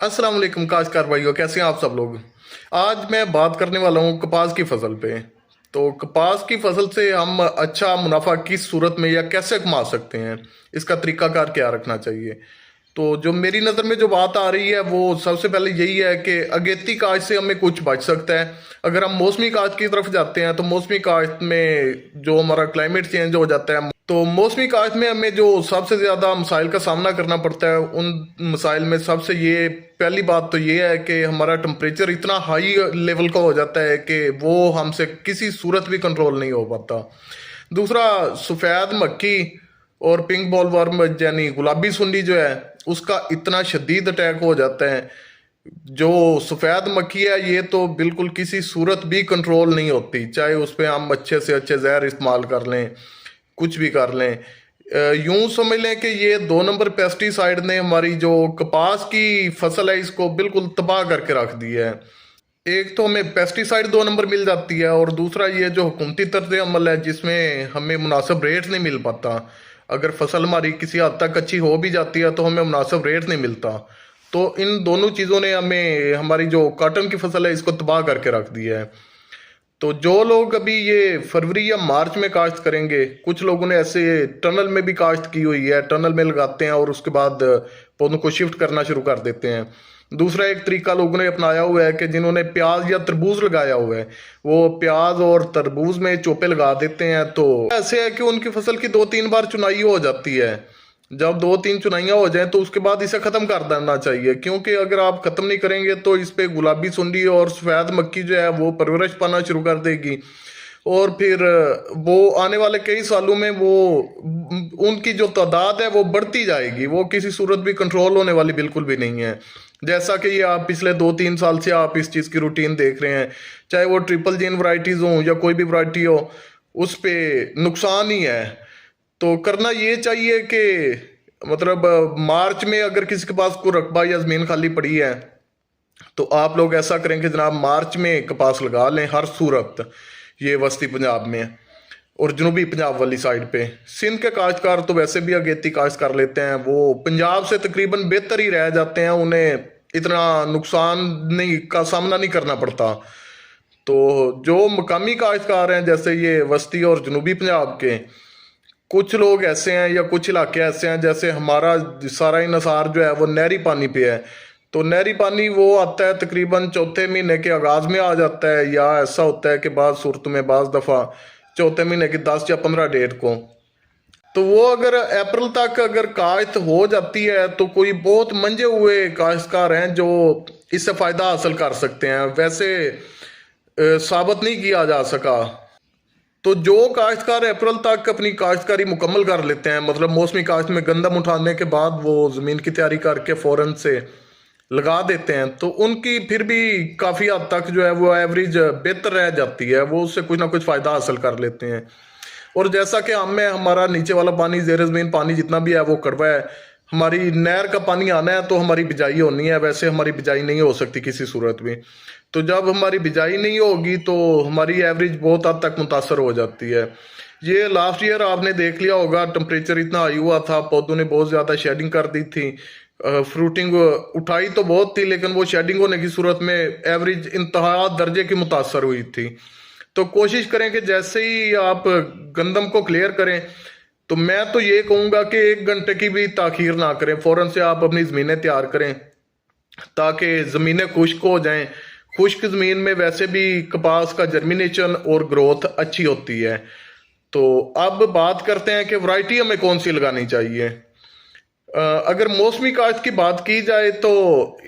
अस्सलाम वालेकुम काश्तकार भाइयों, कैसे हैं आप सब लोग। आज मैं बात करने वाला हूँ कपास की फसल पे। तो कपास की फसल से हम अच्छा मुनाफा किस सूरत में या कैसे कमा सकते हैं, इसका तरीकाकार क्या रखना चाहिए। तो जो मेरी नज़र में जो बात आ रही है वो सबसे पहले यही है कि अगेती काश्त से हमें कुछ बच सकता है। अगर हम मौसमी काश्त की तरफ जाते हैं तो मौसमी काश्त में जो हमारा क्लाइमेट चेंज हो जाता है, तो मौसमी काश्त में हमें जो सबसे ज़्यादा मसाइल का सामना करना पड़ता है, उन मसाइल में सबसे ये पहली बात तो ये है कि हमारा टेम्परेचर इतना हाई लेवल का हो जाता है कि वो हमसे किसी सूरत भी कंट्रोल नहीं हो पाता। दूसरा, सफ़ेद मक्खी और पिंक बॉलवर्म यानी गुलाबी सुंडी जो है उसका इतना शदीद अटैक हो जाता है। जो सफ़ेद मक्खी है ये तो बिल्कुल किसी सूरत भी कंट्रोल नहीं होती, चाहे उस पर हम अच्छे से अच्छे जहर इस्तेमाल कर लें, कुछ भी कर लें। यूं समझ लें कि ये 2 नंबर पेस्टिसाइड ने हमारी जो कपास की फसल है इसको बिल्कुल तबाह करके रख दिया है। एक तो हमें पेस्टिसाइड 2 नंबर मिल जाती है, और दूसरा ये जो हुकूमती तर्ज अमल है जिसमें हमें मुनासिब रेट नहीं मिल पाता। अगर फसल हमारी किसी हद तक अच्छी हो भी जाती है तो हमें मुनासिब रेट नहीं मिलता। तो इन दोनों चीज़ों ने हमें हमारी जो कॉटन की फसल है इसको तबाह करके रख दिया है। तो जो लोग अभी ये फरवरी या मार्च में काश्त करेंगे, कुछ लोगों ने ऐसे टनल में भी काश्त की हुई है, टनल में लगाते हैं और उसके बाद पौधों को शिफ्ट करना शुरू कर देते हैं। दूसरा एक तरीका लोगों ने अपनाया हुआ है कि जिन्होंने प्याज या तरबूज लगाया हुआ है वो प्याज और तरबूज में चोपे लगा देते हैं। तो ऐसे है कि उनकी फसल की 2-3 बार चुनाई हो जाती है। जब 2-3 चुनाइयाँ हो जाएं तो उसके बाद इसे ख़त्म कर देना चाहिए, क्योंकि अगर आप ख़त्म नहीं करेंगे तो इस पे गुलाबी सुंडी और सफ़ेद मक्खी जो है वो परवरिश पाना शुरू कर देगी, और फिर वो आने वाले कई सालों में वो उनकी जो तादाद है वो बढ़ती जाएगी, वो किसी सूरत भी कंट्रोल होने वाली बिल्कुल भी नहीं है। जैसा कि ये आप पिछले 2-3 साल से आप इस चीज़ की रूटीन देख रहे हैं, चाहे वो ट्रिपल जीन वराइटीज़ हों या कोई भी वराइटी हो, उस पर नुकसान ही है। तो करना ये चाहिए कि मतलब मार्च में अगर किसी के पास कोई रकबा या ज़मीन खाली पड़ी है तो आप लोग ऐसा करें कि जनाब मार्च में कपास लगा लें हर सूरत। ये वस्ती पंजाब में है और जनूबी पंजाब वाली साइड पे। सिंध के काश्तकार तो वैसे भी अगेती काश्त कर लेते हैं, वो पंजाब से तकरीबन बेहतर ही रह जाते हैं, उन्हें इतना नुकसान नहीं का सामना नहीं करना पड़ता। तो जो मकामी काश्तकार हैं जैसे ये वस्ती और जनूबी पंजाब के कुछ लोग ऐसे हैं या कुछ इलाके ऐसे हैं, जैसे हमारा सारा इन्हिसार जो है वो नहरी पानी पे है। तो नहरी पानी वो आता है तकरीबन चौथे महीने के आगाज़ में आ जाता है, या ऐसा होता है कि बाज़ सूरत में बाज़ दफ़ा चौथे महीने की 10 या 15 डेट को। तो वो अगर अप्रैल तक अगर काश्त हो जाती है तो कोई बहुत मंजे हुए काश्तकार हैं जो इससे फ़ायदा हासिल कर सकते हैं। वैसे साबित नहीं किया जा सका। तो जो काश्तकार अप्रैल तक अपनी काश्तकारी मुकम्मल कर लेते हैं, मतलब मौसमी काश्त में गंदम उठाने के बाद वो ज़मीन की तैयारी करके फ़ौरन से लगा देते हैं, तो उनकी फिर भी काफ़ी हद तक जो है वो एवरेज बेहतर रह जाती है, वो उससे कुछ ना कुछ फ़ायदा हासिल कर लेते हैं। और जैसा कि हम में हमारा नीचे वाला पानी ज़ेर ज़मीन पानी जितना भी है वो कड़वा है, हमारी नहर का पानी आना है तो हमारी बिजाई होनी है, वैसे हमारी बिजाई नहीं हो सकती किसी सूरत में। तो जब हमारी बिजाई नहीं होगी तो हमारी एवरेज बहुत हद तक मुतासर हो जाती है। ये लास्ट ईयर आपने देख लिया होगा, टेम्परेचर इतना हाई हुआ था, पौधों ने बहुत ज़्यादा शेडिंग कर दी थी, फ्रूटिंग उठाई तो बहुत थी लेकिन वो शेडिंग होने की सूरत में एवरेज इंतहा दर्जे की मुतासर हुई थी। तो कोशिश करें कि जैसे ही आप गंदम को क्लियर करें तो मैं तो ये कहूँगा कि 1 घंटे की भी ताखीर ना करें, फ़ौरन से आप अपनी ज़मीनें तैयार करें ताकि ज़मीनें खुश्क हो जाएं। खुश्क ज़मीन में वैसे भी कपास का जर्मिनेशन और ग्रोथ अच्छी होती है। तो अब बात करते हैं कि वैरायटी हमें कौन सी लगानी चाहिए। अगर मौसमी काश्त की बात की जाए तो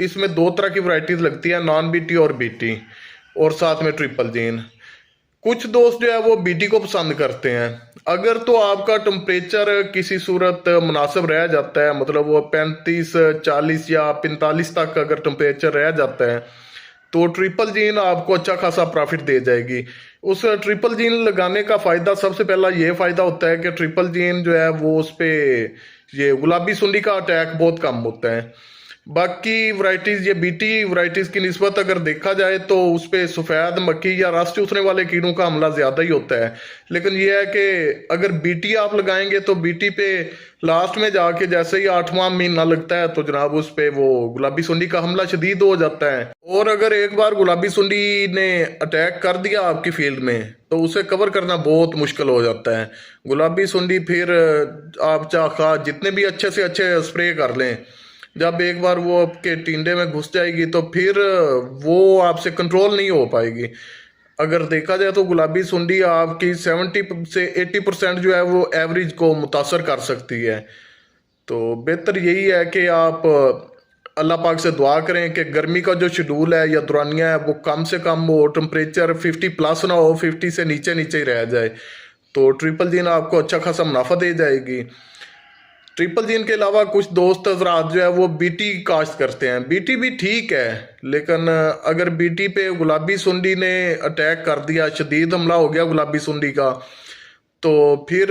इसमें 2 तरह की वैरायटीज़ लगती है, नॉन बीटी और बीटी, और साथ में ट्रिपल जीन। कुछ दोस्त जो है वो बीटी को पसंद करते हैं। अगर तो आपका टेम्परेचर किसी सूरत मुनासिब रह जाता है, मतलब वो 35, 40 या 45 तक अगर टेम्परेचर रह जाता है तो ट्रिपल जीन आपको अच्छा खासा प्रॉफिट दे जाएगी। उस ट्रिपल जीन लगाने का फ़ायदा, सबसे पहला ये फ़ायदा होता है कि ट्रिपल जीन जो है वो उस पर ये गुलाबी सुंडी का अटैक बहुत कम होता है। बाकी वैरायटीज़, ये बीटी वैरायटीज़ की निस्बत अगर देखा जाए तो उस पे सफ़ेद मक्खी या रस चूसने वाले कीड़ों का हमला ज़्यादा ही होता है। लेकिन ये है कि अगर बीटी आप लगाएंगे तो बीटी पे लास्ट में जाके जैसे ही 8वां महीना लगता है तो जनाब उस पे वो गुलाबी सुंडी का हमला शदीद हो जाता है। और अगर एक बार गुलाबी सुंडी ने अटैक कर दिया आपकी फील्ड में तो उसे कवर करना बहुत मुश्किल हो जाता है। गुलाबी सुंडी फिर आप चाहे जितने भी अच्छे से अच्छे स्प्रे कर लें, जब एक बार वो आपके टिंडे में घुस जाएगी तो फिर वो आपसे कंट्रोल नहीं हो पाएगी। अगर देखा जाए तो गुलाबी सुंडी आपकी 70 से 80% जो है वो एवरेज को मुतासर कर सकती है। तो बेहतर यही है कि आप अल्लाह पाक से दुआ करें कि गर्मी का जो शेड्यूल है या दौरानिया है वो कम से कम हो, टेम्परेचर 50+ ना हो, 50 से नीचे नीचे ही रह जाए, तो ट्रिपल जीन आपको अच्छा खासा मुनाफा दे जाएगी। ट्रिपल जीन के अलावा कुछ दोस्त हजरात जो है वो बीटी काश्त करते हैं। बीटी भी ठीक है, लेकिन अगर बीटी पे गुलाबी सुंडी ने अटैक कर दिया, शदीद हमला हो गया गुलाबी सुंडी का, तो फिर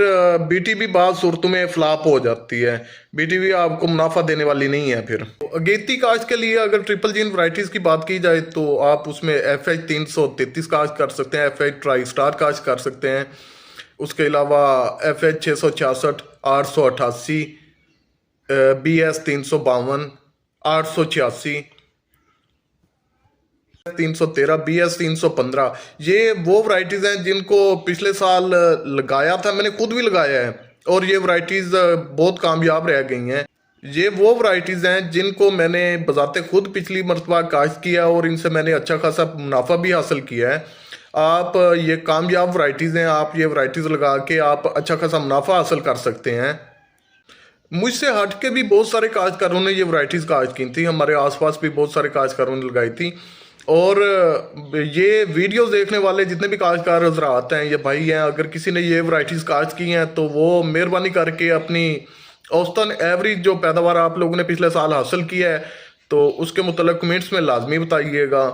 बीटी भी बाद सूरतों में फ्लॉप हो जाती है। बीटी भी आपको मुनाफा देने वाली नहीं है। फिर अगेती काश्त के लिए अगर ट्रिपल जीन वैरायटीज़ की बात की जाए तो आप उसमें FH 333 काश्त कर सकते हैं, FH ट्राई स्टार काश्त कर सकते हैं। उसके अलावा FH 666, 888, BS 352, 886, 313, BS 315, ये वो वैरायटीज़ हैं जिनको पिछले साल लगाया था, मैंने खुद भी लगाया है और ये वैरायटीज़ बहुत कामयाब रह गई हैं। ये वो वैरायटीज़ हैं जिनको मैंने बजाते खुद पिछली मरतबा काश्त किया और इनसे मैंने अच्छा खासा मुनाफा भी हासिल किया है। आप ये कामयाब वैरायटीज़ हैं, आप ये वैरायटीज़ लगा के आप अच्छा खासा मुनाफा हासिल कर सकते हैं। मुझसे हट के भी बहुत सारे काश्तकारों ने ये वैरायटीज़ काश्त की थी, हमारे आसपास भी बहुत सारे काश्तकारों ने लगाई थी। और ये वीडियोस देखने वाले जितने भी काश्तकार हज़रात हैं, ये भाई हैं, अगर किसी ने ये वैरायटीज़ काश्त की हैं तो वो मेहरबानी करके अपनी औसतन एवरेज जो पैदावार आप लोगों ने पिछले साल हासिल किया है तो उसके मुतल्लिक़ कमेंट्स में लाजमी बताइएगा।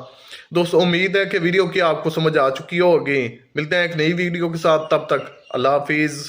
दोस्तों, उम्मीद है कि वीडियो की आपको समझ आ चुकी होगी। मिलते हैं एक नई वीडियो के साथ, तब तक अल्लाह हाफिज़।